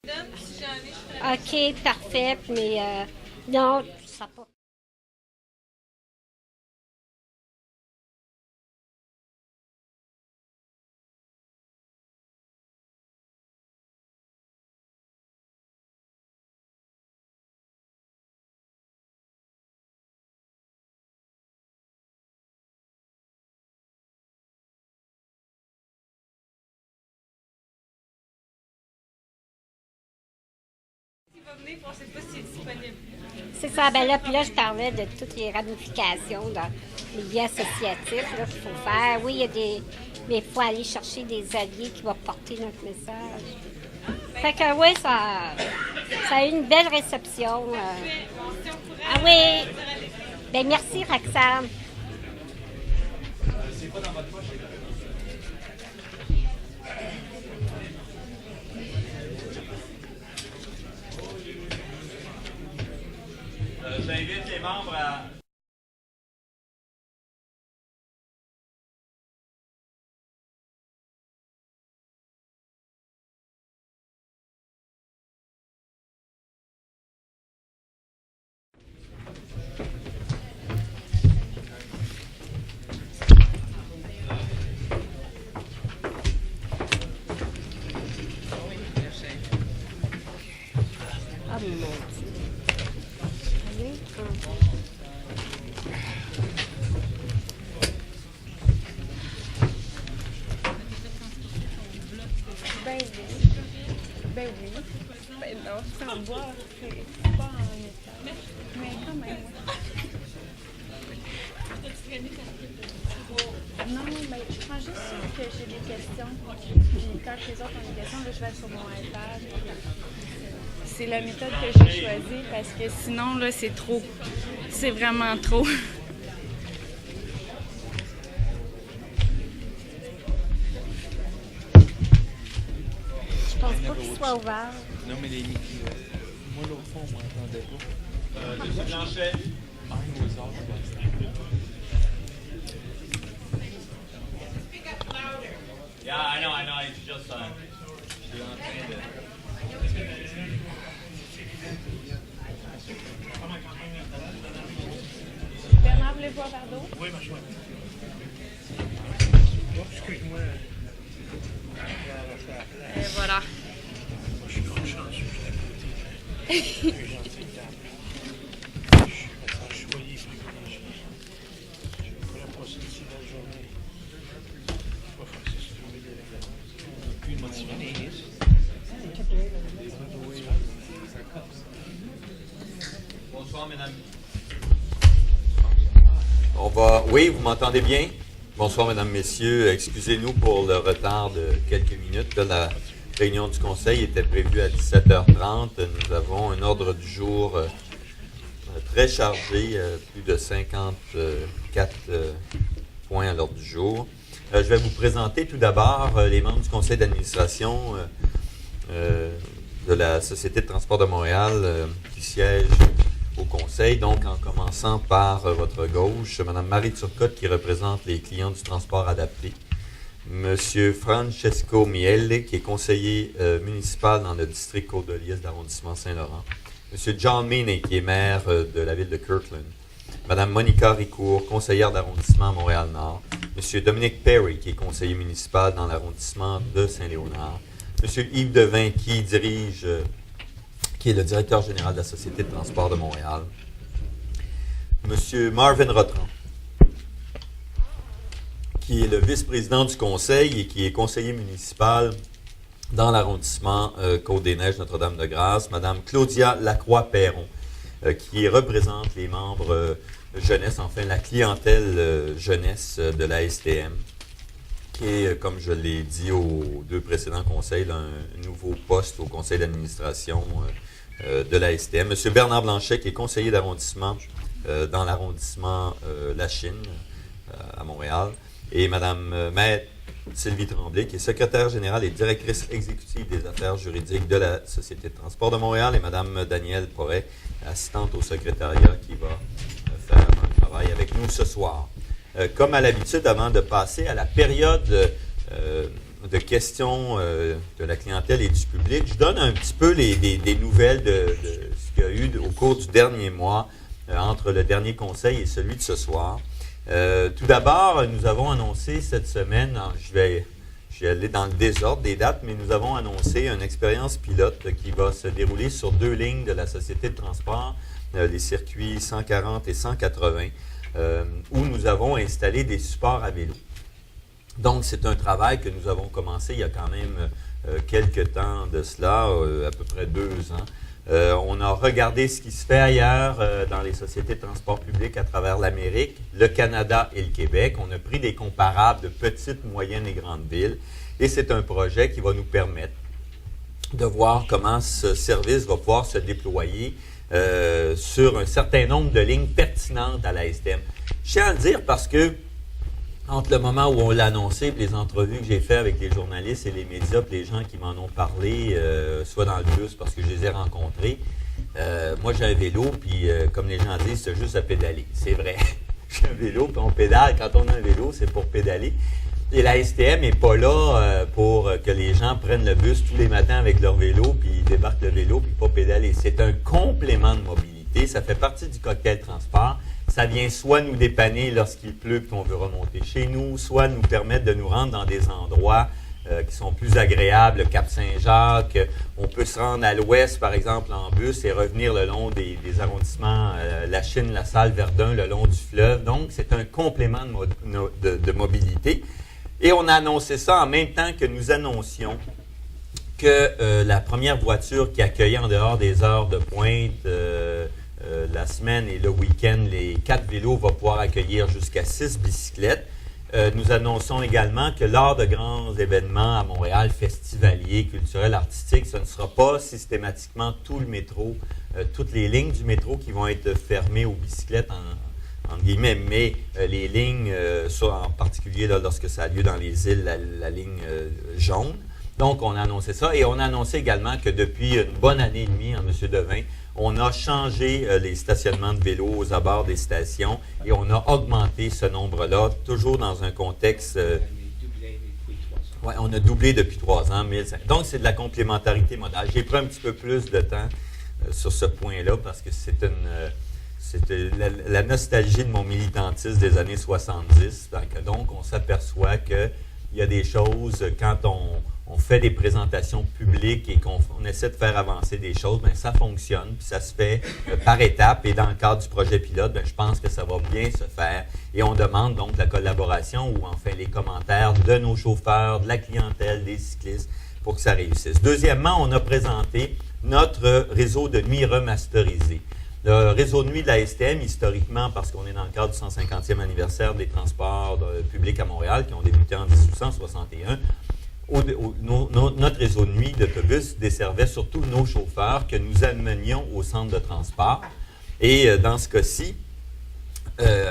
OK, parfait, mais non, ça pas. C'est ça, ben là, puis là, je parlais de toutes les ramifications dans les liens associatifs là, qu'il faut faire. Oui, il y a des. Mais il faut aller chercher des alliés qui vont porter notre message. Fait que oui, ça a eu une belle réception. Ah oui! Ben merci, Roxane. J'invite les membres à... Ah mon Dieu. Allez, Ben oui. Ben oui. Ben non, c'est en bois, c'est pas en métal. Mais quand même, non, ben je prends juste que j'ai des questions. Puis quand les autres ont des questions, là, je vais sur mon iPad. C'est la méthode que j'ai choisie parce que sinon, là, c'est trop. C'est vraiment trop. je pense pas qu'il soit ouvert. Non, mais les moi, l'autre fois, on m'entendait pas. Monsieur Blanchet. Mine was off. Yeah, I know, it's just... je suis en train de... Bernard voulait boire un verre d'eau? Oui, ma chouette. Oh, excuse-moi. Et voilà. Moi, je suis trop chanceux. Je suis gentil de table. Je suis choyé, je ne pourrais pas sortir de la journée. Je ne vais pas faire ça sur le milieu de la plus motivé. Bonsoir, mesdames. Oui, vous m'entendez bien? Bonsoir, mesdames, messieurs. Excusez-nous pour le retard de quelques minutes. Là, la réunion du Conseil était prévue à 17h30. Nous avons un ordre du jour très chargé, plus de 54 points à l'ordre du jour. Je vais vous présenter tout d'abord les membres du Conseil d'administration de la Société de transport de Montréal qui siège au Conseil. Donc, en commençant par votre gauche, Mme Marie Turcotte qui représente les clients du transport adapté. M. Francesco Miele qui est conseiller municipal dans le district Côte-de-Liesse d'arrondissement Saint-Laurent. M. John Meaney qui est maire de la ville de Kirkland. Mme Monica Ricourt, conseillère d'arrondissement à Montréal-Nord. M. Dominique Perry qui est conseiller municipal dans l'arrondissement de Saint-Léonard. M. Yves Devin qui est le directeur général de la Société de transport de Montréal. M. Marvin Rotran, qui est le vice-président du conseil et qui est conseiller municipal dans l'arrondissement Côte-des-Neiges, Notre-Dame-de-Grâce. Mme Claudia Lacroix-Perron, qui représente les membres jeunesse, enfin la clientèle jeunesse de la STM, qui est, comme je l'ai dit aux deux précédents conseils, là, un nouveau poste au conseil d'administration de la STM. M. Bernard Blanchet, qui est conseiller d'arrondissement dans l'arrondissement La Chine, à Montréal. Et Mme Maître Sylvie Tremblay, qui est secrétaire générale et directrice exécutive des affaires juridiques de la Société de transport de Montréal. Et Mme Danielle Porret, assistante au secrétariat, qui va faire un travail avec nous ce soir. Comme à l'habitude, avant de passer à la période de questions de la clientèle et du public. Je donne un petit peu des nouvelles de ce qu'il y a eu au cours du dernier mois entre le dernier conseil et celui de ce soir. Tout d'abord, nous avons annoncé cette semaine, je vais aller dans le désordre des dates, mais nous avons annoncé une expérience pilote qui va se dérouler sur 2 lignes de la Société de transport, les circuits 140 et 180, où nous avons installé des supports à vélo. Donc, c'est un travail que nous avons commencé il y a quand même quelques temps de cela, à peu près 2 ans. On a regardé ce qui se fait ailleurs dans les sociétés de transport public à travers l'Amérique, le Canada et le Québec. On a pris des comparables de petites, moyennes et grandes villes. Et c'est un projet qui va nous permettre de voir comment ce service va pouvoir se déployer sur un certain nombre de lignes pertinentes à la STM. Je tiens à le dire parce que entre le moment où on l'a annoncé et les entrevues que j'ai faites avec les journalistes et les médias et les gens qui m'en ont parlé, soit dans le bus parce que je les ai rencontrés, moi j'ai un vélo, puis comme les gens disent, c'est juste à pédaler. C'est vrai. J'ai un vélo, puis on pédale. Quand on a un vélo, c'est pour pédaler. Et la STM n'est pas là pour que les gens prennent le bus tous les matins avec leur vélo, puis ils débarquent le vélo, puis pas pédaler. C'est un complément de mobilité. Ça fait partie du cocktail transport. Ça vient soit nous dépanner lorsqu'il pleut et qu'on veut remonter chez nous, soit nous permettre de nous rendre dans des endroits qui sont plus agréables, le Cap-Saint-Jacques. On peut se rendre à l'ouest, par exemple, en bus et revenir le long des arrondissements La Chine, La Salle, Verdun, le long du fleuve. Donc, c'est un complément de mobilité. Et on a annoncé ça en même temps que nous annoncions que la première voiture qui accueillait en dehors des heures de pointe la semaine et le week-end, les 4 vélos va pouvoir accueillir jusqu'à 6 bicyclettes. Nous annonçons également que lors de grands événements à Montréal, festivaliers, culturels, artistiques, ce ne sera pas systématiquement tout le métro, toutes les lignes du métro qui vont être fermées aux bicyclettes, entre guillemets, mais les lignes, en particulier là, lorsque ça a lieu dans les îles, la ligne jaune. Donc, on a annoncé ça et on a annoncé également que depuis une bonne année et demie, M. Devin, on a changé les stationnements de vélos aux abords des stations et on a augmenté ce nombre-là, toujours dans un contexte... on a doublé depuis 3 ans. 1500. Donc, c'est de la complémentarité modale. J'ai pris un petit peu plus de temps sur ce point-là parce que c'est la nostalgie de mon militantisme des années 70. Donc, on s'aperçoit qu'il y a des choses, quand on fait des présentations publiques et qu'on essaie de faire avancer des choses, bien, ça fonctionne, puis ça se fait par étapes. Et dans le cadre du projet pilote, bien, je pense que ça va bien se faire. Et on demande donc la collaboration ou enfin les commentaires de nos chauffeurs, de la clientèle, des cyclistes, pour que ça réussisse. Deuxièmement, on a présenté notre réseau de nuit remasterisé. Le réseau de nuit de la STM, historiquement, parce qu'on est dans le cadre du 150e anniversaire des transports publics à Montréal, qui ont débuté en 1861, notre réseau de nuit d'autobus desservait surtout nos chauffeurs que nous amenions au centre de transport. Et dans ce cas-ci,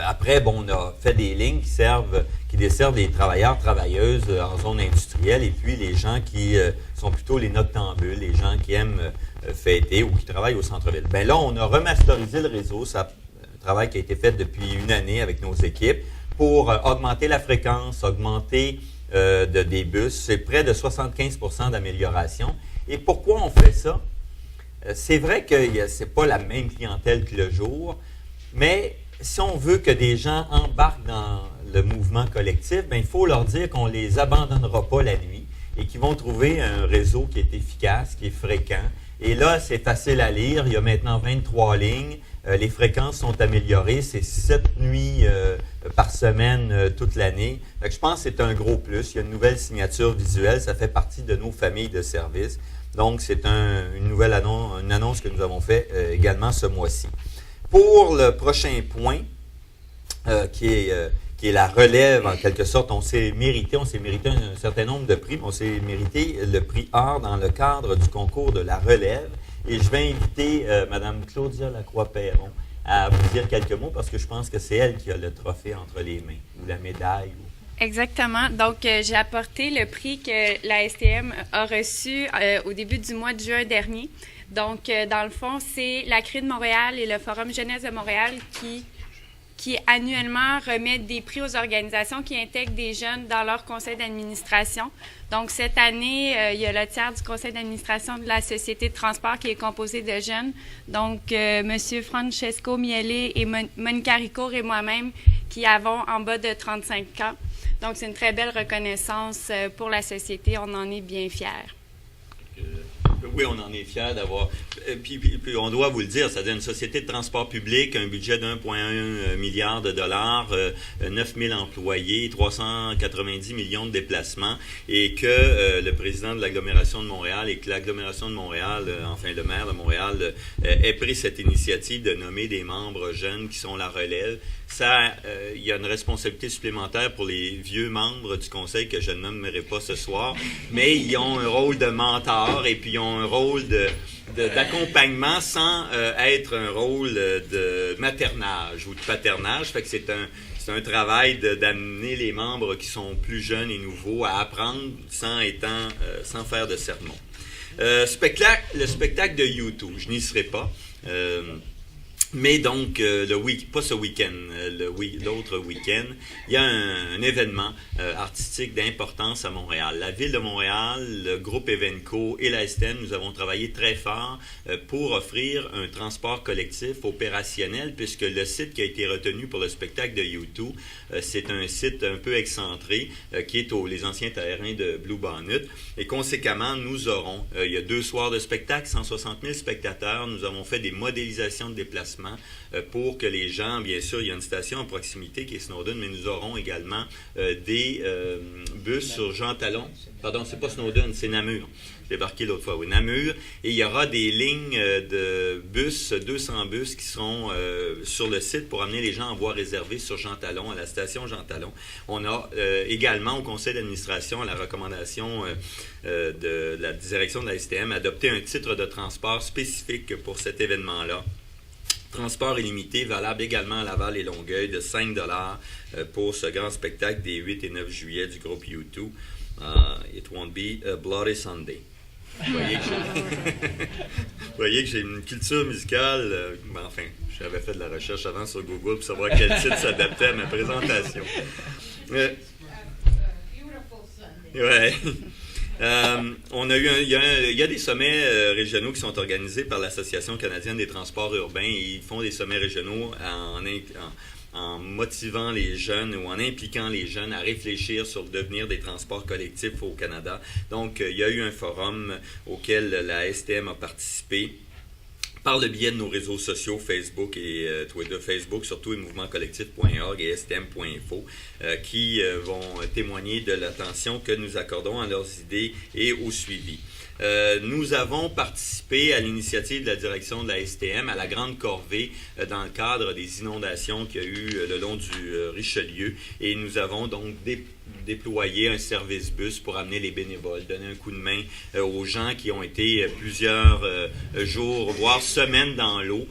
après, on a fait des lignes qui desservent les travailleurs, travailleuses en zone industrielle et puis les gens qui sont plutôt les noctambules, les gens qui aiment fêter ou qui travaillent au centre-ville. Bien là, on a remasterisé le réseau. C'est un travail qui a été fait depuis une année avec nos équipes pour augmenter la fréquence, augmenter des bus. C'est près de 75% d'amélioration. Et pourquoi on fait ça? C'est vrai que ce n'est pas la même clientèle que le jour, mais si on veut que des gens embarquent dans le mouvement collectif, bien, il faut leur dire qu'on ne les abandonnera pas la nuit et qu'ils vont trouver un réseau qui est efficace, qui est fréquent. Et là, c'est facile à lire. Il y a maintenant 23 lignes. Les fréquences sont améliorées. C'est 7 nuits par semaine toute l'année. Je pense que c'est un gros plus. Il y a une nouvelle signature visuelle. Ça fait partie de nos familles de services. Donc, c'est une nouvelle annonce que nous avons faite également ce mois-ci. Pour le prochain point, qui est la relève, en quelque sorte, on s'est mérité un certain nombre de prix, mais on s'est mérité le prix or dans le cadre du concours de la relève. Et je vais inviter Mme Claudia Lacroix-Perron à vous dire quelques mots parce que je pense que c'est elle qui a le trophée entre les mains, ou la médaille. Exactement. Donc, j'ai apporté le prix que la STM a reçu au début du mois de juin dernier. Donc, dans le fond, c'est la CRI de Montréal et le Forum Jeunesse de Montréal qui qui annuellement remet des prix aux organisations qui intègrent des jeunes dans leur conseil d'administration. Donc, cette année, il y a le tiers du conseil d'administration de la Société de transport qui est composé de jeunes. Donc, M. Francesco Miele et Monica Ricourt et moi-même qui avons en bas de 35 ans. Donc, c'est une très belle reconnaissance pour la société. On en est bien fiers. Oui, on en est fiers d'avoir. Puis on doit vous le dire, c'est-à-dire une société de transport public, un budget d'1,1 milliard de dollars, 9 000 employés, 390 millions de déplacements, et que le président de l'agglomération de Montréal et que l'agglomération de Montréal, enfin le maire de Montréal, ait pris cette initiative de nommer des membres jeunes qui sont la relève. Ça, il y a une responsabilité supplémentaire pour les vieux membres du conseil que je ne nommerai pas ce soir, mais ils ont un rôle de mentor et puis ils ont un rôle d'accompagnement sans être un rôle de maternage ou de paternage. Fait que c'est un travail d'amener les membres qui sont plus jeunes et nouveaux à apprendre sans faire de sermon. Le spectacle de YouTube, je n'y serai pas. Mais donc, pas ce week-end, l'autre week-end, il y a un événement artistique d'importance à Montréal. La Ville de Montréal, le groupe Evenco et la STM, nous avons travaillé très fort pour offrir un transport collectif opérationnel, puisque le site qui a été retenu pour le spectacle de U2, c'est un site un peu excentré, qui est les anciens terrains de Blue Bonnet. Et conséquemment, nous aurons, il y a 2 soirs de spectacle, 160 000 spectateurs, nous avons fait des modélisations de déplacement pour que les gens, bien sûr, il y a une station à proximité qui est Snowden, mais nous aurons également des bus sur Jean Talon. Pardon, c'est pas Snowden, c'est Namur. J'ai débarqué l'autre fois, oui, Namur. Et il y aura des lignes de bus, 200 bus qui seront sur le site pour amener les gens en voie réservée sur Jean Talon, à la station Jean Talon. On a également au conseil d'administration, à la recommandation de la direction de la STM, adopté un titre de transport spécifique pour cet événement-là. Transport illimité, valable également à Laval et Longueuil, de 5 $ pour ce grand spectacle des 8 et 9 juillet du groupe U2. It won't be a Bloody Sunday. Vous voyez que j'ai une culture musicale. Enfin, j'avais fait de la recherche avant sur Google pour savoir quel titre s'adaptait à ma présentation. Ouais. Il y a des sommets régionaux qui sont organisés par l'Association canadienne des transports urbains et ils font des sommets régionaux en motivant les jeunes ou en impliquant les jeunes à réfléchir sur le devenir des transports collectifs au Canada. Donc, il y a eu un forum auquel la STM a participé par le biais de nos réseaux sociaux, Facebook et Twitter, Facebook, surtout et mouvementcollectif.org et stm.info, qui vont témoigner de l'attention que nous accordons à leurs idées et au suivi. Nous avons participé à l'initiative de la direction de la STM à la Grande Corvée dans le cadre des inondations qu'il y a eu le long du Richelieu et nous avons donc déployer un service bus pour amener les bénévoles, donner un coup de main aux gens qui ont été plusieurs jours, voire semaines dans l'eau.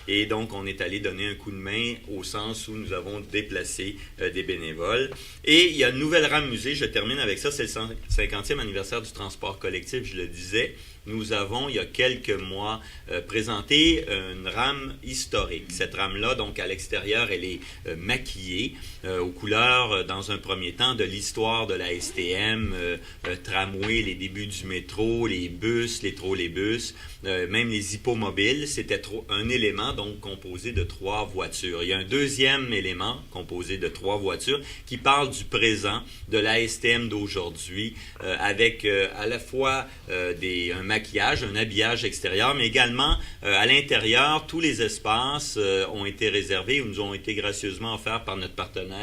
Et donc, on est allé donner un coup de main au sens où nous avons déplacé des bénévoles. Et il y a une nouvelle rame musée, je termine avec ça, c'est le 50e anniversaire du transport collectif, je le disais. Nous avons, il y a quelques mois, présenté une rame historique. Cette rame-là, donc à l'extérieur, elle est maquillée aux couleurs, dans un premier temps, de l'histoire de la STM, tramway, les débuts du métro, les bus, les trolleybus, même les hippomobiles. C'était un élément, donc, composé de 3 voitures. Il y a un deuxième élément, composé de 3 voitures, qui parle du présent, de la STM d'aujourd'hui, avec à la fois un maquillage, un habillage extérieur, mais également à l'intérieur, tous les espaces ont été réservés ou nous ont été gracieusement offerts par notre partenaire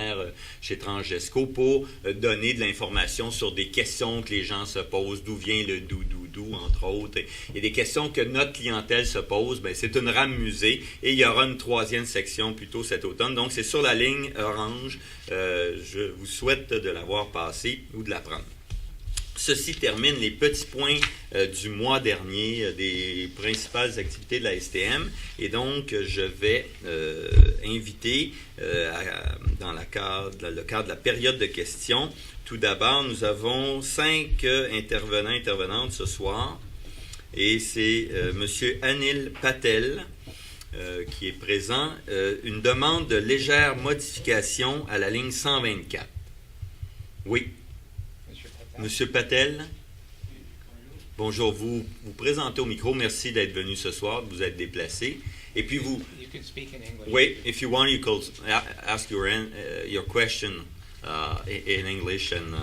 chez Transgesco pour donner de l'information sur des questions que les gens se posent, d'où vient le doudou, entre autres, et des questions que notre clientèle se pose. Bien, c'est une rame musée et il y aura une 3e section plutôt cet automne. Donc, c'est sur la ligne orange. Je vous souhaite de l'avoir passée ou de la prendre. Ceci termine les petits points du mois dernier des principales activités de la STM. Et donc, je vais inviter, dans le cadre de la période de questions, tout d'abord, nous avons 5 intervenantes ce soir. Et c'est M. Anil Patel, qui est présent. Une demande de légère modification à la ligne 124. Oui. Monsieur Patel. Bonjour, vous vous présentez au micro. Merci d'être venu ce soir, de vous être déplacé. Et puis vous... You can speak in English. Wait, if you want, you could ask your question in English. And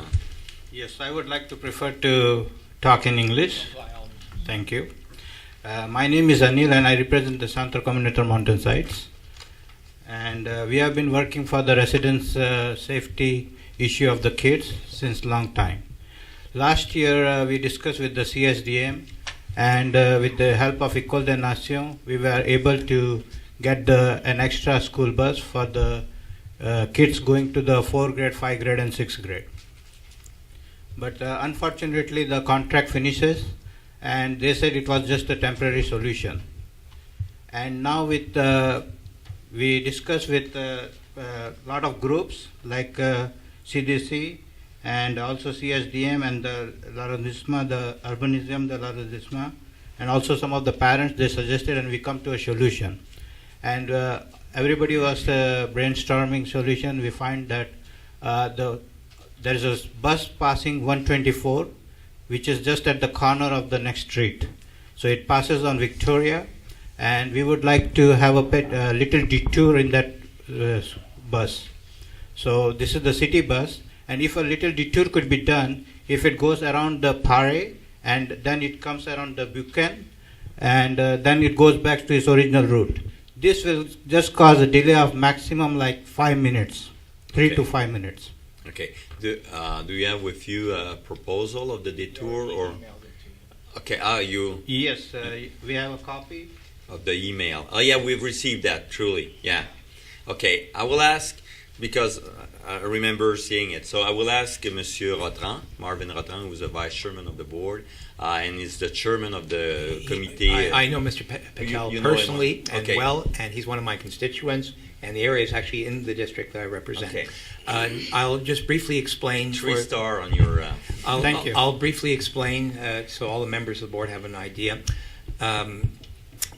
Yes, I would like to prefer to talk in English. Thank you. My name is Anil and I represent the Centre Communautaire Mountain Sites. And we have been working for the residents' safety issue of the kids since long time. Last year we discussed with the CSDM and with the help of École des Nations, we were able to get an extra school bus for the kids going to the 4th grade, 5th grade and 6th grade. But unfortunately the contract finishes and they said it was just a temporary solution. And now with we discussed with a lot of groups like CDC and also CSDM and the l'arrondissement, the urbanism, the l'arrondissement, and also some of the parents, they suggested and we come to a solution. And everybody was brainstorming solution. We find that there is a bus passing 124, which is just at the corner of the next street. So it passes on Victoria, and we would like to have a little detour in that bus. So this is the city bus, and if a little detour could be done, if it goes around the Pare, and then it comes around the Buchan, and then it goes back to its original route. This will just cause a delay of maximum like 5 minutes, 3 to 5 minutes. okay. Do you have with you a proposal of the detour or? Okay. You Yes, we have a copy. of the email. Oh yeah, we've received that. Truly, yeah. Okay. I will ask because I remember seeing it. So I will ask Monsieur Rotran, Marvin Rotran, who's the vice chairman of the board, and is the chairman of the committee. I know Mr. Patel you know him, personally and okay. well, and he's one of my constituents, and the area is actually in the district that I represent. Okay. I'll just briefly explain. 3-star on your. Thank you. I'll briefly explain so all the members of the board have an idea.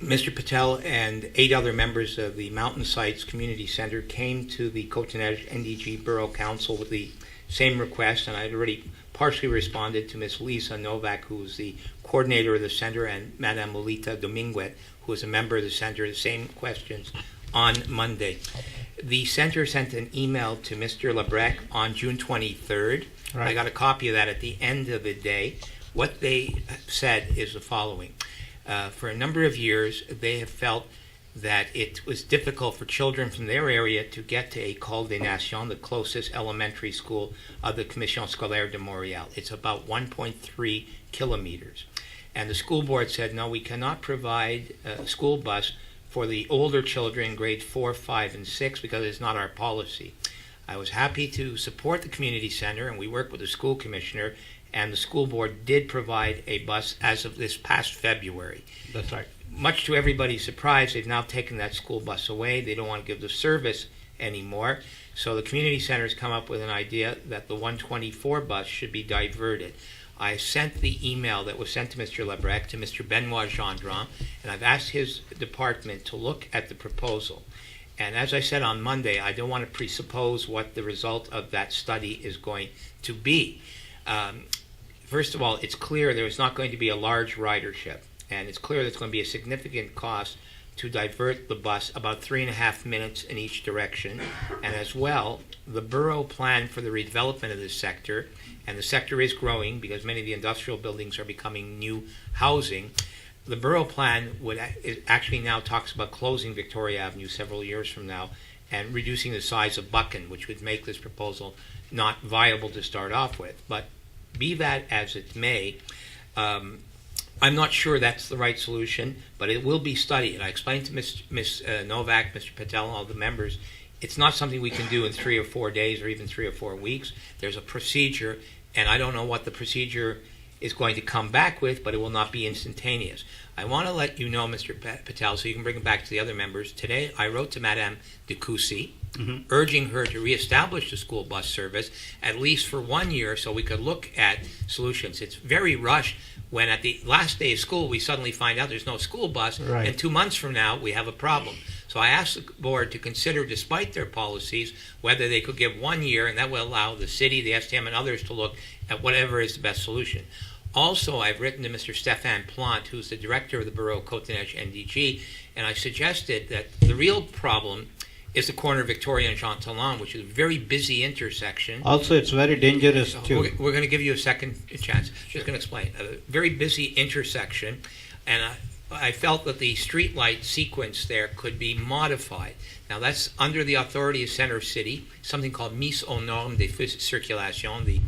Mr. Patel and 8 other members of the Mountain Sites Community Center came to the Côte-Neige NDG Borough Council with the same request, and I had already partially responded to Ms. Lisa Novak, who is the coordinator of the center, and Madame Lolita Dominguez, who is a member of the center, the same questions on Monday. The center sent an email to Mr. Lebrec on June 23rd. Right. I got a copy of that at the end of the day. What they said is the following. For a number of years, they have felt that it was difficult for children from their area to get to École des Nations, the closest elementary school of the Commission Scolaire de Montréal. It's about 1.3 kilometers. And the school board said, no, we cannot provide a school bus for the older children, grade 4, 5, and 6, because it's not our policy. I was happy to support the community center, and we worked with the school commissioner, and the school board did provide a bus as of this past February. That's right. Much to everybody's surprise, they've now taken that school bus away. They don't want to give the service anymore. So the community center has come up with an idea that the 124 bus should be diverted. I sent the email that was sent to Mr. Lebrec to Mr. Benoit Gendron, and I've asked his department to look at the proposal. And as I said on Monday, I don't want to presuppose what the result of that study is going to be. First of all, it's clear there is not going to be a large ridership, and it's clear there's going to be a significant cost to divert the bus about 3.5 minutes in each direction. And as well, the borough plan for the redevelopment of this sector, and the sector is growing because many of the industrial buildings are becoming new housing. The borough plan it actually now talks about closing Victoria Avenue several years from now and reducing the size of Buchan, which would make this proposal not viable to start off with. But be that as it may, I'm not sure that's the right solution, but it will be studied. I explained to Ms. Novak, Mr. Patel, and all the members, it's not something we can do in 3 or 4 days or even 3 or 4 weeks. There's a procedure, and I don't know what the procedure is going to come back with, but it will not be instantaneous. I want to let you know, Mr. Patel, so you can bring it back to the other members. Today, I wrote to Madame de Coucy, urging her to reestablish the school bus service, at least for 1 year, so we could look at solutions. It's very rushed. when at the last day of school we suddenly find out there's no school bus, Right. and 2 months from now we have a problem. So I asked the board to consider, despite their policies, whether they could give 1 year, and that will allow the city, the STM, and others to look at whatever is the best solution. Also, I've written to Mr. Stéphane Plante, who's the director of the Bureau Côte-des-Neiges NDG, and I suggested that the real problem is the corner of Victoria and Jean Talon, which is a very busy intersection. Also, it's very dangerous too. We're going to give you a second chance. Just going to explain. A very busy intersection, and I felt that the street light sequence there could be modified. Now, that's under the authority of Center City, something called Mise aux normes des feux de circulation, the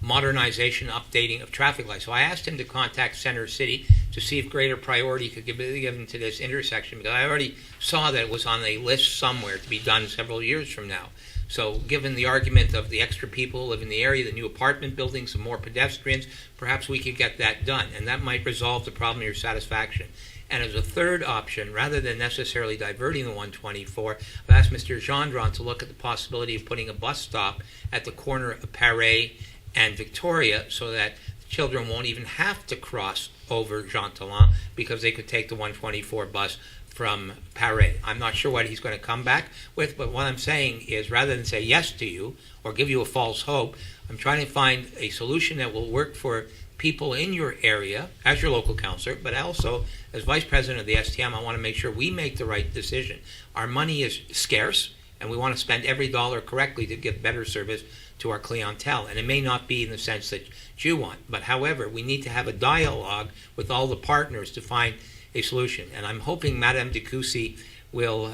modernization, updating of traffic lights. So I asked him to contact Center City to see if greater priority could be given to this intersection, because I already saw that it was on a list somewhere to be done several years from now. So given the argument of the extra people who live in the area, the new apartment buildings, and more pedestrians, perhaps we could get that done, and that might resolve the problem of your satisfaction. And as a third option, rather than necessarily diverting the 124, I've asked Mr. Gendron to look at the possibility of putting a bus stop at the corner of Paris and Victoria, so that children won't even have to cross over Jean Talon, because they could take the 124 bus from Paris. I'm not sure what he's going to come back with, but what I'm saying is, rather than say yes to you or give you a false hope, I'm trying to find a solution that will work for people in your area as your local councillor, but also as vice president of the STM, I want to make sure we make the right decision. Our money is scarce, and we want to spend every dollar correctly to give better service to our clientele. And it may not be in the sense that you want, but however, we need to have a dialogue with all the partners to find a solution. And I'm hoping Madame Decousi will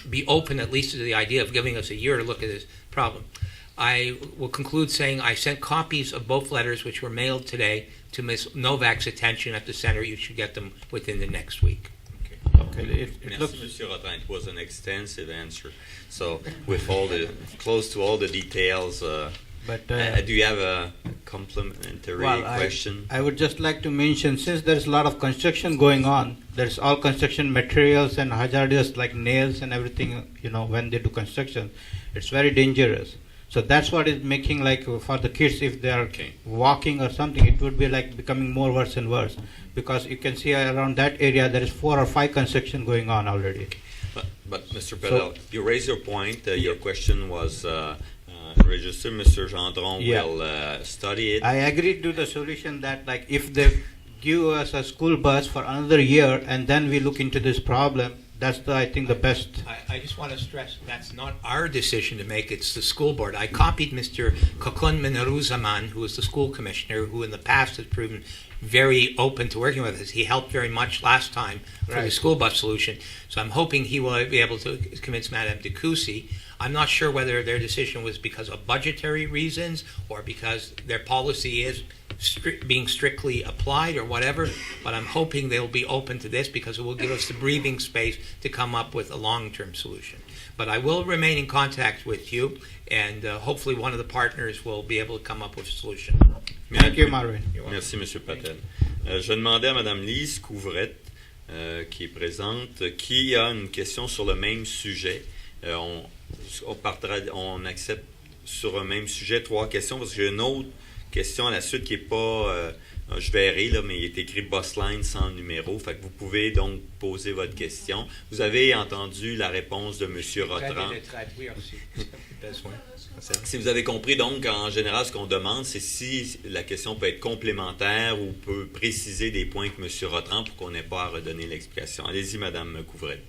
be open at least to the idea of giving us a year to look at this problem. I will conclude saying I sent copies of both letters, which were mailed today, to Ms. Novak's attention at the center. You should get them within the next week. Okay, it looks. Merci, Monsieur Rotin. It was an extensive answer. So, with all the close to all the details, But do you have a complementary question? I would just like to mention, since there's a lot of construction going on, there's all construction materials and hazardous like nails and everything, when they do construction, it's very dangerous. So that's what is making, like, for the kids, if they are walking or something, it would be like becoming more worse and worse, because you can see around that area there is 4 or 5 construction going on already. But Mr. Pedal, you raised your point. Your question was registered. Mr. Gendron will study it. I agreed to the solution that, like, if they give us a school bus for another year and then we look into this problem, that's I think the best. I just want to stress that's not our decision to make, it's the school board. I copied Mr. Kokun Minaruzaman, who is the school commissioner, who in the past has proven very open to working with us. He helped very much last time for the school bus solution. So I'm hoping he will be able to convince Madame Decousi. I'm not sure whether their decision was because of budgetary reasons or because their policy is being strictly applied or whatever, but I'm hoping they'll be open to this because it will give us the breathing space to come up with a long-term solution. But I will remain in contact with you, and hopefully one of the partners will be able to come up with a solution. Thank you, Marvin. Merci, M. Patel. Je demandais à Mme Lise Couvrette, qui est présente, qui a une question sur le même sujet. On accepte sur un même sujet 3 questions, parce que j'ai une autre question à la suite qui n'est pas, je verrai, là, mais il est écrit Bossline sans numéro. Fait que vous pouvez donc poser votre question. Vous avez entendu la réponse de M. Rotran. Si vous avez compris, donc, en général, ce qu'on demande, c'est si la question peut être complémentaire ou peut préciser des points que M. Rotran pour qu'on n'ait pas à redonner l'explication. Allez-y, Mme Couvrette.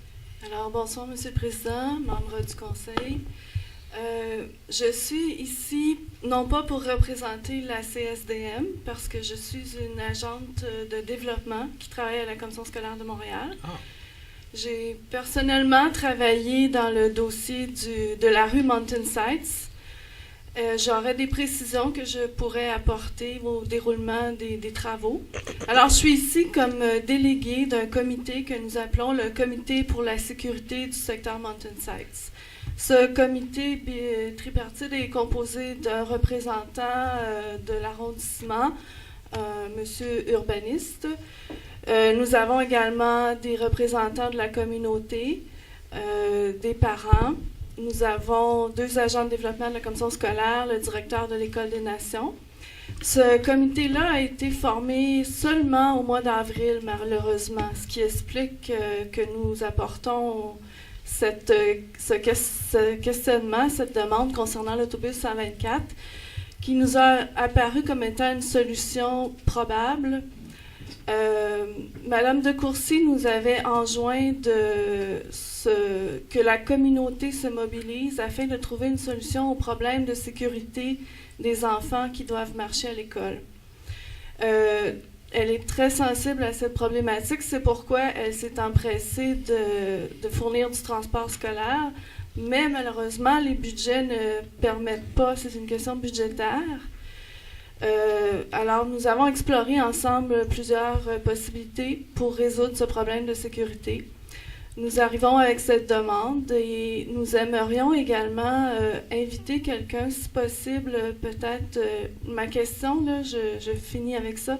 Alors, bonsoir, M. le Président, membres du Conseil. Je suis ici, non pas pour représenter la CSDM, parce que je suis une agente de développement qui travaille à la Commission scolaire de Montréal. Oh. J'ai personnellement travaillé dans le dossier de la rue Mountain Sites. J'aurais des précisions que je pourrais apporter au déroulement des travaux. Alors, je suis ici comme déléguée d'un comité que nous appelons le Comité pour la sécurité du secteur Mountain Sites. Ce comité tripartite est composé d'un représentant de l'arrondissement, monsieur urbaniste. Nous avons également des représentants de la communauté, des parents. Nous avons 2 agents de développement de la commission scolaire, le directeur de l'École des Nations. Ce comité-là a été formé seulement au mois d'avril, malheureusement, ce qui explique que nous apportons ce questionnement, cette demande concernant l'autobus 124, qui nous a apparu comme étant une solution probable. Madame de Courcy nous avait enjoint que la communauté se mobilise afin de trouver une solution au problème de sécurité des enfants qui doivent marcher à l'école. Elle est très sensible à cette problématique, c'est pourquoi elle s'est empressée de fournir du transport scolaire, mais malheureusement, les budgets ne permettent pas, c'est une question budgétaire. Alors, nous avons exploré ensemble plusieurs possibilités pour résoudre ce problème de sécurité. Nous arrivons avec cette demande et nous aimerions également inviter quelqu'un, si possible, peut-être, ma question, là, je finis avec ça,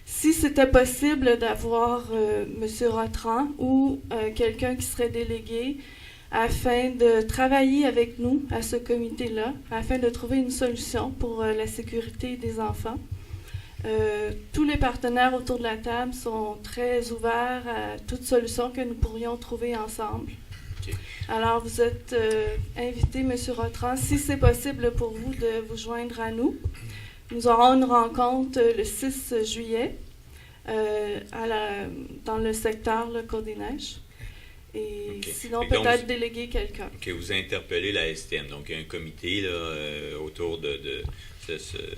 si c'était possible d'avoir M. Rotran ou quelqu'un qui serait délégué afin de travailler avec nous à ce comité-là, afin de trouver une solution pour la sécurité des enfants. Tous les partenaires autour de la table sont très ouverts à toute solution que nous pourrions trouver ensemble. Okay. Alors, vous êtes invité, M. Rotran, si c'est possible pour vous de vous joindre à nous. Nous aurons une rencontre le 6 juillet dans le secteur Côte-des-Neiges. Et okay. Sinon, peut-être déléguer quelqu'un. OK, vous interpellez la STM. Donc, il y a un comité là, autour de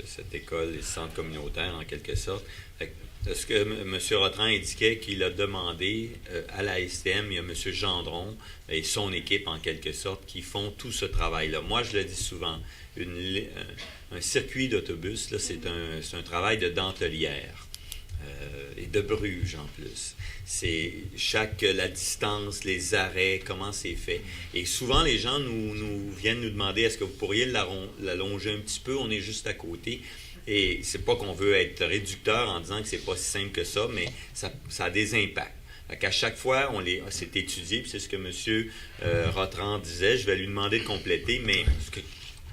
cette école, les centres communautaires, en quelque sorte. Est-ce que M. Rotran indiquait qu'il a demandé à la STM, il y a M. Gendron et son équipe, en quelque sorte, qui font tout ce travail-là. Moi, je le dis souvent, un circuit d'autobus, là, c'est un travail de dentelière. Et de Bruges en plus. C'est la distance, les arrêts, comment c'est fait. Et souvent, les gens nous viennent nous demander est-ce que vous pourriez l'allonger un petit peu, on est juste à côté. Et c'est pas qu'on veut être réducteur en disant que c'est pas si simple que ça, mais ça a des impacts. À chaque fois, c'est étudié, puis c'est ce que M. Rotran disait. Je vais lui demander de compléter, mais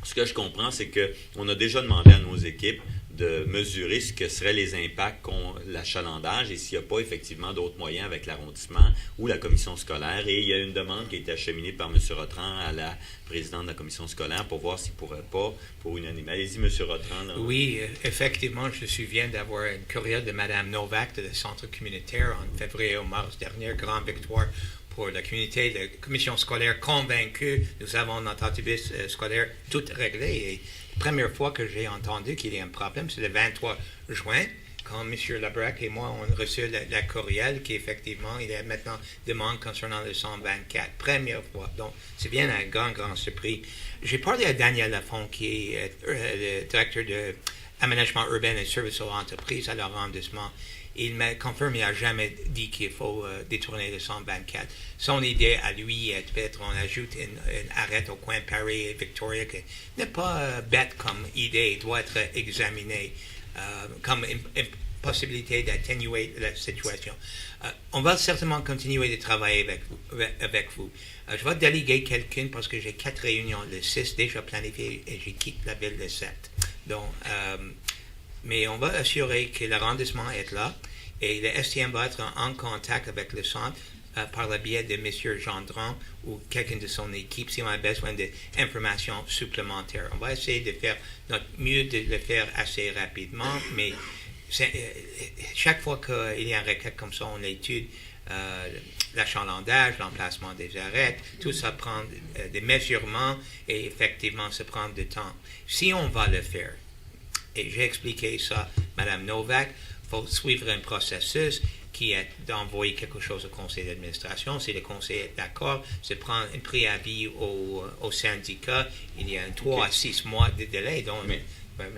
ce que je comprends, c'est qu'on a déjà demandé à nos équipes de mesurer ce que seraient les impacts qu'ont l'achalandage et s'il n'y a pas effectivement d'autres moyens avec l'arrondissement ou la commission scolaire. Et il y a une demande qui a été acheminée par M. Rotran à la présidente de la commission scolaire pour voir s'il ne pourrait pas, pour unanimement. Allez-y, M. Rotran. Là. Oui, effectivement, je me souviens d'avoir une courriel de Mme Novak de le centre communautaire en février ou mars dernier, grande victoire pour la communauté, la commission scolaire convaincue. Nous avons notre autobus scolaire tout réglé. Et première fois que j'ai entendu qu'il y a un problème, c'est le 23 juin, quand M. Labrec et moi on reçu la courriel qui effectivement, il y a maintenant demande concernant le 124. Première fois. Donc, c'est bien un grand surprise. J'ai parlé à Daniel Lafont, qui est le directeur de aménagement urbain et services aux entreprises à l'arrondissement. Il m'a confirmé, il n'a jamais dit qu'il faut détourner le 124. Son idée à lui est peut-être on ajoute une arrête au coin Paris et Victoria qui n'est pas bête comme idée, doit être examinée comme une possibilité d'atténuer la situation. On va certainement continuer de travailler avec vous. Je vais déléguer quelqu'un parce que j'ai 4 réunions le 6 déjà planifiées et je quitte la ville le 7. Donc, mais on va assurer que l'arrondissement est là et le STM va être en contact avec le centre par le biais de M. Gendron ou quelqu'un de son équipe si on a besoin d'informations supplémentaires. On va essayer de faire notre mieux de le faire assez rapidement, mais chaque fois qu'il y a un requête comme ça, on étudie l'achalandage, l'emplacement des arrêts, tout ça prend des mesurements et effectivement ça prend du temps. Si on va le faire, et j'ai expliqué ça à Mme Novak, il faut suivre un processus qui est d'envoyer quelque chose au conseil d'administration. Si le conseil est d'accord, c'est prendre un préavis au syndicat. Il y a 3 à 6 mois de délai. Donc,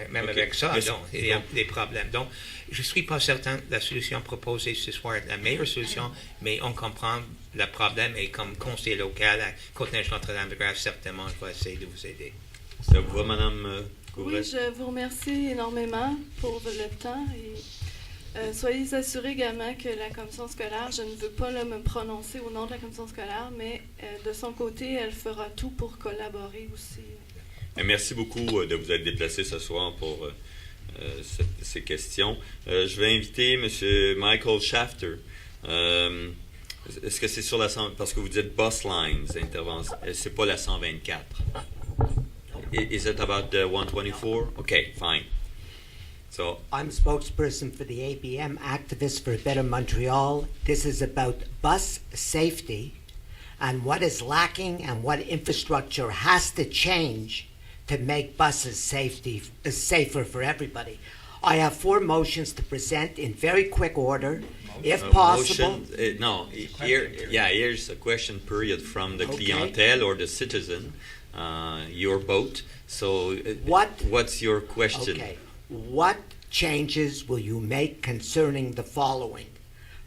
même avec ça, donc, il y a des problèmes. Donc, je ne suis pas certain que la solution proposée ce soir est la meilleure solution, mais on comprend le problème et comme conseiller local à Côte-Neige-Notre-Dame-de-Grâce, certainement, je vais essayer de vous aider. Ça vous va, Mme Couvrette? Oui, je vous remercie énormément pour le temps et soyez assurés également que la commission scolaire, je ne veux pas me prononcer au nom de la commission scolaire, mais de son côté, elle fera tout pour collaborer aussi. Merci beaucoup de vous être déplacé ce soir pour ces questions. Je vais inviter M. Michael Shafter. Est-ce que c'est sur la 100, parce que vous dites bus lines, intervention, c'est pas la 124. Is it about the 124? Okay, fine. So I'm spokesperson for the ABM, Activists for a Better Montreal. This is about bus safety and what is lacking and what infrastructure has to change to make buses safer for everybody. I have 4 motions to present in very quick order, if possible. Motion, here's a question period from the clientele or the citizen, your boat. So what's your question? Okay. What changes will you make concerning the following?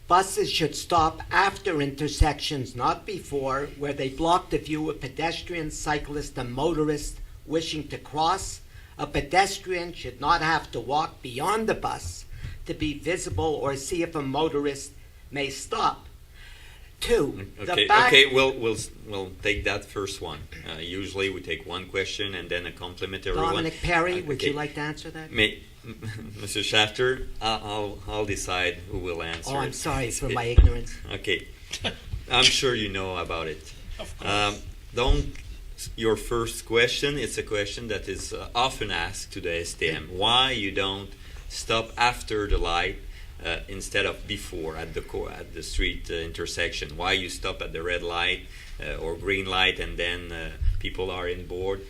Buses should stop after intersections, not before, where they block the view of pedestrians, cyclists, and motorists wishing to cross. A pedestrian should not have to walk beyond the bus to be visible or see if a motorist may stop. 2. We'll take that first one. Usually we take one question and then a complimentary one. Dominic Perry, would you like to answer that? Mr. Shafter, I'll decide who will answer. Oh, I'm sorry for my ignorance. Okay. I'm sure you know about it. Of course. Your first question, it's a question that is often asked to the STM. Why you don't stop after the light instead of before at the street intersection? Why you stop at the red light or green light and then people are in board?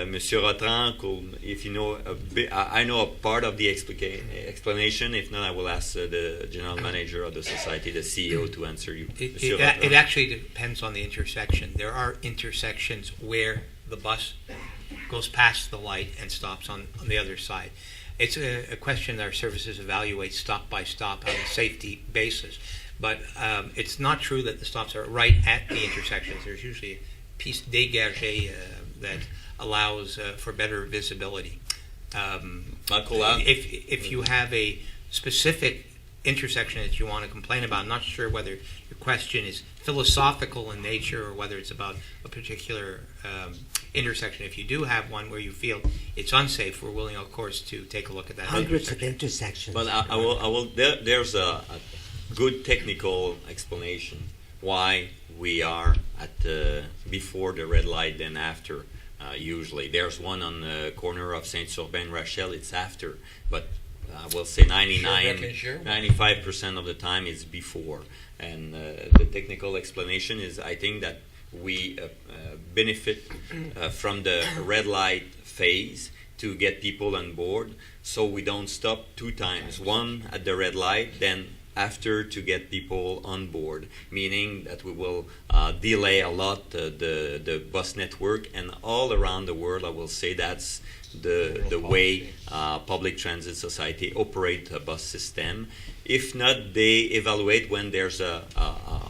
Monsieur Rotran, if you know a bit, I know a part of the explanation. If not, I will ask the general manager of the society, the CEO, to answer you. It actually depends on the intersection. There are intersections where the bus goes past the light and stops on the other side. It's a question that our services evaluate stop by stop on a safety basis. But it's not true that the stops are right at the intersections. There's usually a piece dégagée that allows for better visibility. If you have a specific intersection that you want to complain about, I'm not sure whether your question is philosophical in nature or whether it's about a particular intersection. If you do have one where you feel it's unsafe, we're willing, of course, to take a look at that. Hundreds of intersections. But there's a good technical explanation why we are at before the red light than after. Usually there's one on the corner of Saint-Urbain Rachel, it's after, but I will say 95% of the time it's before. And the technical explanation is, I think that we benefit from the red light phase to get people on board, so we don't stop 2 times, one at the red light, then after to get people on board, meaning that we will delay a lot the bus network, and all around the world, I will say that's the way public transit society operate a bus system. If not, they evaluate when there's a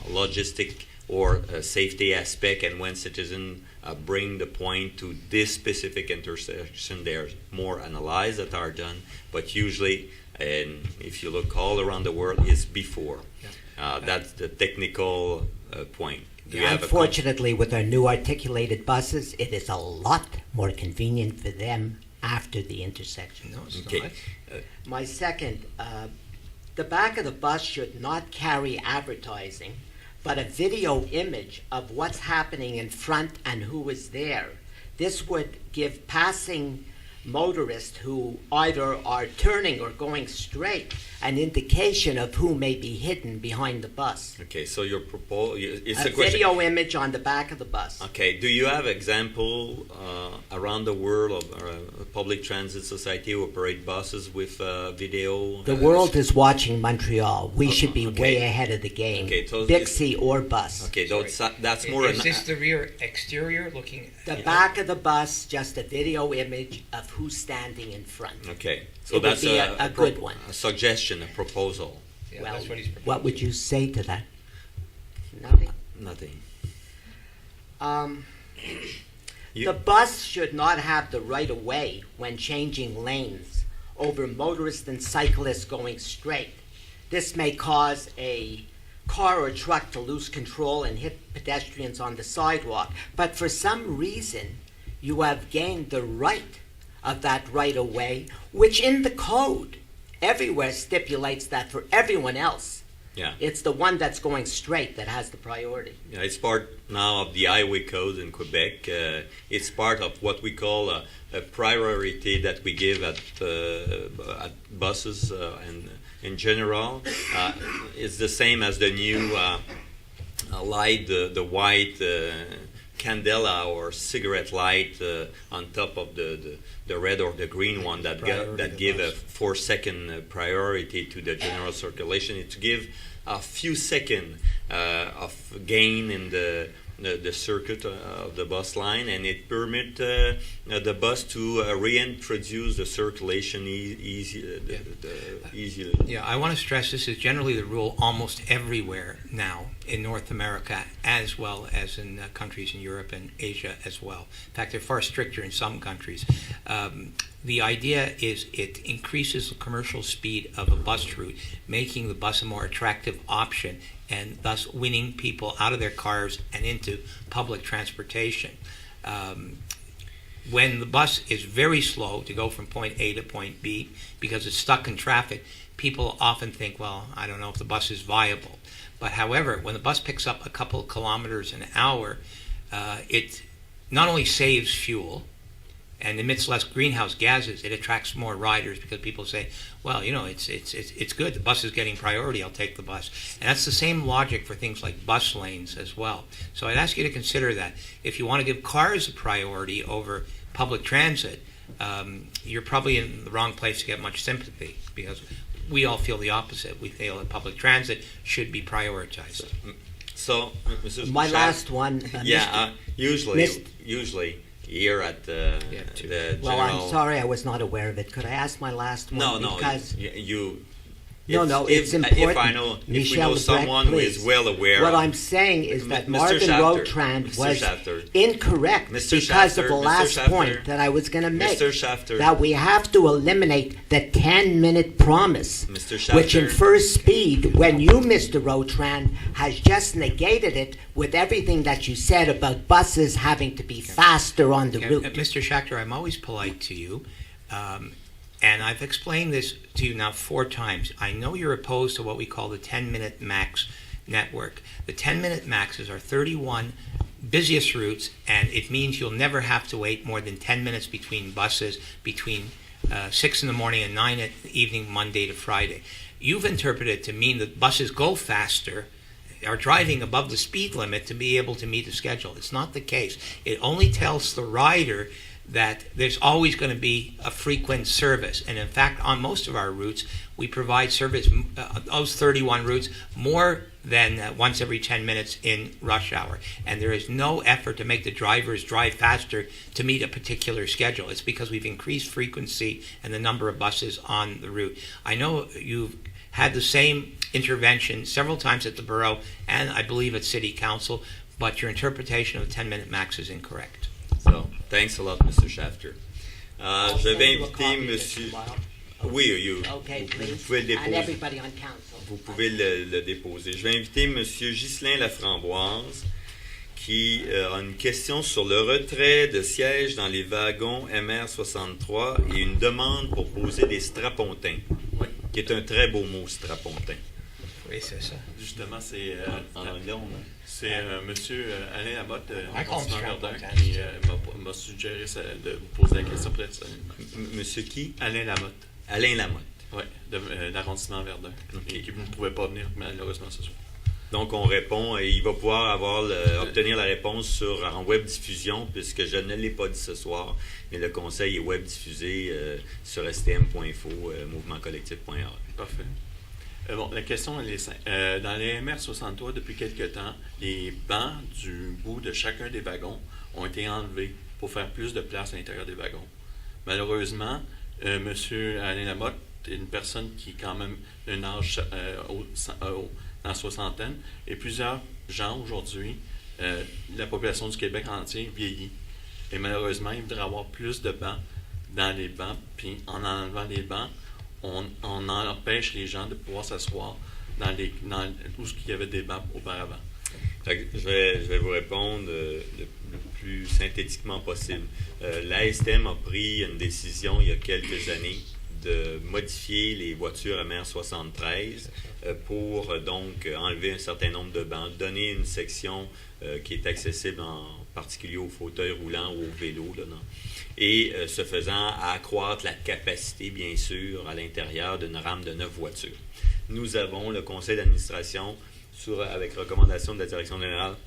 logistic or a safety aspect, and when citizens bring the point to this specific intersection, there's more analyses that are done, but usually, and if you look all around the world, is before. That's the technical point. Unfortunately, with our new articulated buses, it is a lot more convenient for them after the intersection. No, it's Okay. not. My second, the back of the bus should not carry advertising, but a video image of what's happening in front and who is there. This would give passing motorists who either are turning or going straight an indication of who may be hidden behind the bus. Okay, so your proposal, it's A a question. video image on the back of the bus. Okay, do you have example around the world of public transit society who operate buses with video? The world is watching Montreal. We should be okay. way ahead of the game. Okay, so Bixie or bus. Okay, that's more. Is this the rear exterior looking? The back of the bus, just a video image of who's standing in front. Okay, so It would that's be a good one. A suggestion, a proposal. Yeah, Well, that's what he's proposing. what would you say to that? Nothing. Nothing. You- The bus should not have the right of way when changing lanes over motorists and cyclists going straight. This may cause a car or truck to lose control and hit pedestrians on the sidewalk. But for some reason, you have gained the right of that right-of-way, which in the code everywhere stipulates that for everyone else, Yeah. it's the one that's going straight that has the priority. Yeah, it's part now of the highway code in Quebec. It's part of what we call a priority that we give at buses and in general. It's the same as the new light, the white candela or cigarette light on top of the red or the green one that give a 4-second priority to the general circulation. It give a few seconds of gain in the circuit of the bus line, and it permit the bus to reintroduce the circulation easily. Yeah, I want to stress this is generally the rule almost everywhere now in North America, as well as in countries in Europe and Asia as well. In fact, they're far stricter in some countries. The idea is it increases the commercial speed of a bus route, making the bus a more attractive option, and thus winning people out of their cars and into public transportation. When the bus is very slow to go from point A to point B because it's stuck in traffic, people often think, well, I don't know if the bus is viable. But however, when the bus picks up a couple of kilometers an hour, it not only saves fuel and emits less greenhouse gases, it attracts more riders because people say, well, you know, it's good. The bus is getting priority. I'll take the bus. And that's the same logic for things like bus lanes as well. So I'd ask you to consider that. If you want to give cars a priority over public transit, you're probably in the wrong place to get much sympathy, because we all feel the opposite. We feel that public transit should be prioritized. So, Mrs. My Bouchard, last one. Usually here at the Well, general. I'm sorry I was not aware of it. Could I ask my last one? No, Because you. it's important. If I know, if we Michel know Lebrecq, someone who please. is well aware. What of, I'm saying is that Mr. Marvin Shafter, Rotrand Mr. was Shafter. incorrect Mr. because of Shafter, the Mr. last Shafter, point that I was going to make. Mr. Shafter. That we have to eliminate the 10-minute promise, Mr. which in Shafter. first speed, when you, Mr. Rotrand, has just negated it with everything that you said about buses having to be faster on the route. Mr. Schachter, I'm always polite to you, and I've explained this to you now 4 times. I know you're opposed to what we call the 10-minute max network. The 10-minute maxes are 31 busiest routes, and it means you'll never have to wait more than 10 minutes between buses between 6 in the morning and 9 at the evening, Monday to Friday. You've interpreted it to mean that buses go faster, are driving above the speed limit to be able to meet the schedule. It's not the case. It only tells the rider that there's always going to be a frequent service. And in fact, on most of our routes, we provide service, those 31 routes, more than once every 10 minutes in rush hour. And there is no effort to make the drivers drive faster to meet a particular schedule. It's because we've increased frequency and the number of buses on the route. I know you've had the same intervention several times at the borough and I believe at City Council, but your interpretation of the 10-minute max is incorrect. So, thanks a lot, Mr. Shafter. Je vais inviter Monsieur. Oui, Okay, vous please. pouvez le And déposer. everybody on council. Vous pouvez le déposer. Je vais inviter Monsieur Ghislain Laframboise, qui a une question sur le retrait de sièges dans les wagons MR63 et une demande pour poser des strapontins, qui est un très beau mot, strapontin. Oui, c'est ça. Justement, c'est En anglais, on a. c'est monsieur Alain Lamotte, I call him Continent Verdun, Strapontin. qui m'a suggéré de vous poser la question peut-être. Monsieur qui? Alain Lamotte, Alain Lamotte. oui, de l'arrondissement Verdun, et qui ne pouvait pas venir malheureusement ce soir. Donc, on répond et il va pouvoir obtenir la réponse en web diffusion, puisque je ne l'ai pas dit ce soir, mais le conseil est web diffusé sur stm.info, mouvementcollectif.org. Parfait. Bon, la question elle est simple. Dans les MR63, depuis quelques temps, les bancs du bout de chacun des wagons ont été enlevés pour faire plus de place à l'intérieur des wagons. Malheureusement, M. Alain Lamotte est une personne qui est quand même d'un âge dans la soixantaine, et plusieurs gens aujourd'hui, la population du Québec entier vieillit. Et malheureusement, il voudrait avoir plus de bancs dans les bancs, puis en enlevant les bancs, on empêche les gens de pouvoir s'asseoir dans où il y avait des bancs auparavant. Fait que je vais vous répondre le plus plus synthétiquement possible. L'ASTM a pris une décision il y a quelques années de modifier les voitures MR73 pour donc enlever un certain nombre de bancs, donner une section qui est accessible en particulier aux fauteuils roulants ou aux vélos, là, et ce faisant, à accroître la capacité, bien sûr, à l'intérieur d'une rame de 9 voitures. Nous avons, le conseil d'administration, avec recommandation de la direction générale,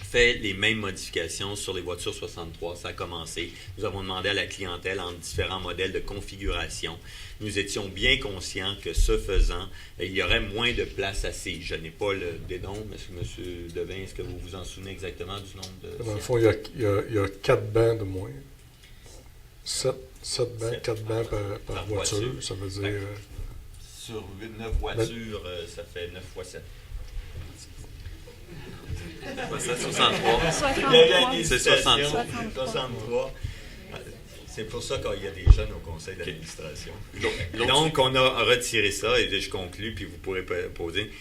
fait les mêmes modifications sur les voitures 63. Ça a commencé. Nous avons demandé à la clientèle en différents modèles de configuration. Nous étions bien conscients que ce faisant, il y aurait moins de place assise. Je n'ai pas le dénombre, M. Devin, est-ce que vous vous en souvenez exactement du nombre de... Dans le fond, il y a 4 bancs de moins. 7 bancs, 4 bancs par voiture. Ça veut dire... Sur 9 voitures, ça fait 9 fois 7. 63. C'est 63. C'est pour ça qu'il y a des jeunes au conseil d'administration. Donc, on a retiré ça, et je conclue, puis vous pourrez poser.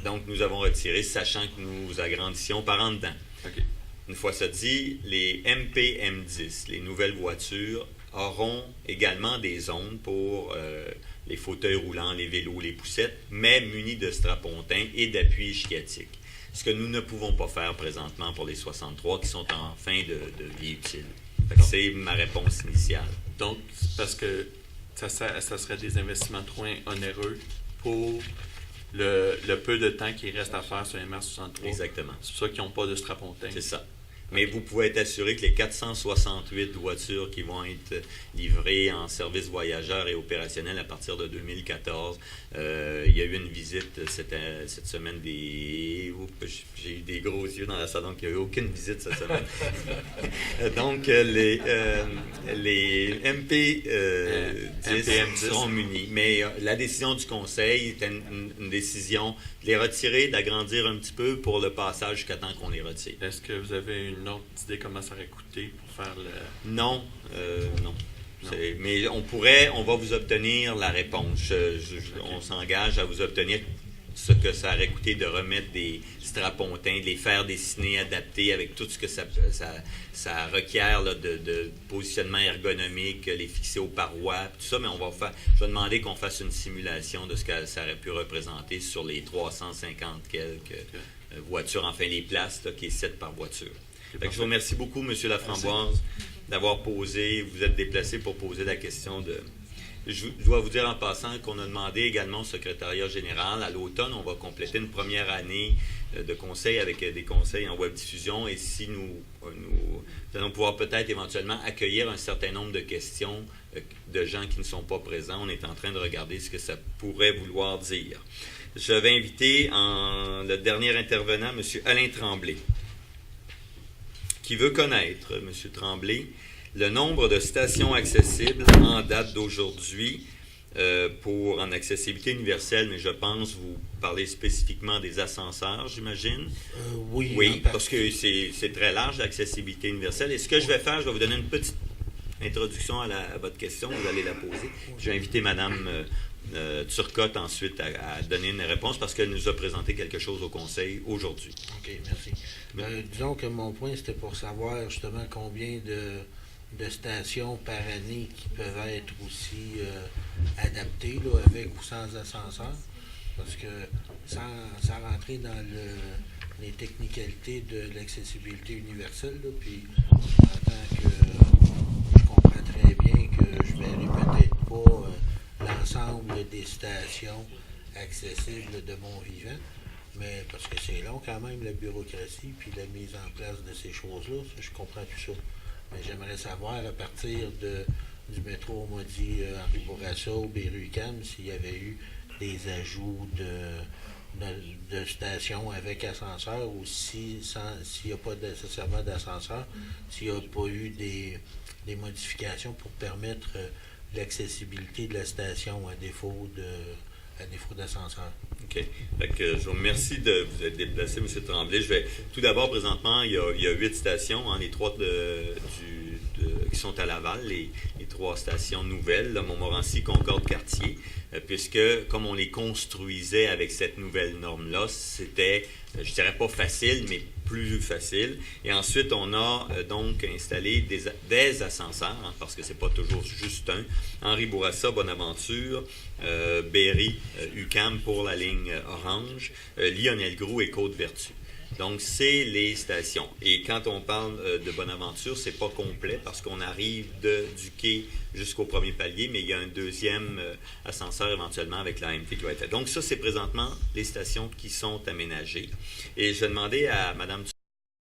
Donc, nous avons retiré, sachant que nous agrandissions par en dedans. Okay. Une fois ça dit, les MP-M10, les nouvelles voitures, auront également des zones pour les fauteuils roulants, les vélos, les poussettes, mais munis de strapontins et d'appui échiquiatique. Ce que nous ne pouvons pas faire présentement pour les 63 qui sont en fin de vie utile. C'est ma réponse initiale. Donc, parce que ça serait des investissements trop onéreux pour le peu de temps qu'il reste à faire sur MR63. Exactement. C'est pour ça qu'ils n'ont pas de strapontin. C'est ça. Mais vous pouvez être assuré que les 468 voitures qui vont être livrées en service voyageur et opérationnel à partir de 2014, il y a eu une visite cette semaine des... J'ai eu des gros yeux dans la salle, donc il n'y a eu aucune visite cette semaine. Donc, les MP10 seront munis. Mais la décision du conseil était une décision de les retirer, d'agrandir un petit peu pour le passage jusqu'à temps qu'on les retire. Est-ce que vous avez une autre idée comment ça aurait coûté pour faire le... Non. Mais on va vous obtenir la réponse. On s'engage à vous obtenir ce que ça aurait coûté de remettre des strapontins, de les faire dessiner, adapter avec tout ce que ça requiert là, de positionnement ergonomique, les fixer aux parois, tout ça, mais je vais demander qu'on fasse une simulation de ce que ça aurait pu représenter sur les 350 quelques voitures, enfin les places, là, qui est 7 par voiture. Je vous remercie beaucoup, M. Laframboise, d'avoir posé, vous êtes déplacé pour poser la question de... Je dois vous dire en passant qu'on a demandé également au secrétariat général, à l'automne, on va compléter une première année de conseils avec des conseils en web-diffusion, et si nous allons pouvoir peut-être éventuellement accueillir un certain nombre de questions de gens qui ne sont pas présents, on est en train de regarder ce que ça pourrait vouloir dire. Je vais inviter le dernier intervenant, M. Alain Tremblay, qui veut connaître, M. Tremblay, le nombre de stations accessibles en date d'aujourd'hui en accessibilité universelle, mais je pense vous parlez spécifiquement des ascenseurs, j'imagine. Oui, parce que c'est très large, l'accessibilité universelle. Et ce que je vais faire, je vais vous donner une petite introduction à votre question, vous allez la poser. Je vais inviter Mme Turcotte ensuite à donner une réponse parce qu'elle nous a présenté quelque chose au Conseil aujourd'hui. OK, merci. Disons que mon point, c'était pour savoir justement combien de stations par année qui peuvent être aussi adaptées, là, avec ou sans ascenseur, parce que sans rentrer dans les technicalités de l'accessibilité universelle, là, puis en tant que je comprends très bien que je ne verrai peut-être pas l'ensemble des stations accessibles de mon vivant, mais parce que c'est long quand même, la bureaucratie, puis la mise en place de ces choses-là, ça, je comprends tout ça. Mais j'aimerais savoir, à partir du métro Henri Bourassa ou Berry-UQAM, s'il y avait eu des ajouts de stations avec ascenseur, ou s'il n'y a pas nécessairement d'ascenseur, s'il n'y a pas eu des modifications pour permettre l'accessibilité de la station à défaut d'ascenseur. OK. Je vous remercie de vous être déplacé, M. Tremblay. Tout d'abord, présentement, il y a 8 stations, les 3 qui sont à Laval, les 3 stations nouvelles, là, Montmorency, Concorde, Cartier, puisque comme on les construisait avec cette nouvelle norme-là, c'était, je dirais pas facile, mais plus facile. Et ensuite, on a donc installé des ascenseurs, hein, parce que c'est pas toujours juste un. Henri Bourassa, Bonaventure, Berry, UQAM pour la ligne orange, Lionel Groulx et Côte-Vertu. Donc, c'est les stations. Et quand on parle de Bonaventure, c'est pas complet parce qu'on arrive du quai jusqu'au premier palier, mais il y a un deuxième ascenseur éventuellement avec l'AMT qui va être fait. Donc, ça, c'est présentement les stations qui sont aménagées. Et je vais demander à Mme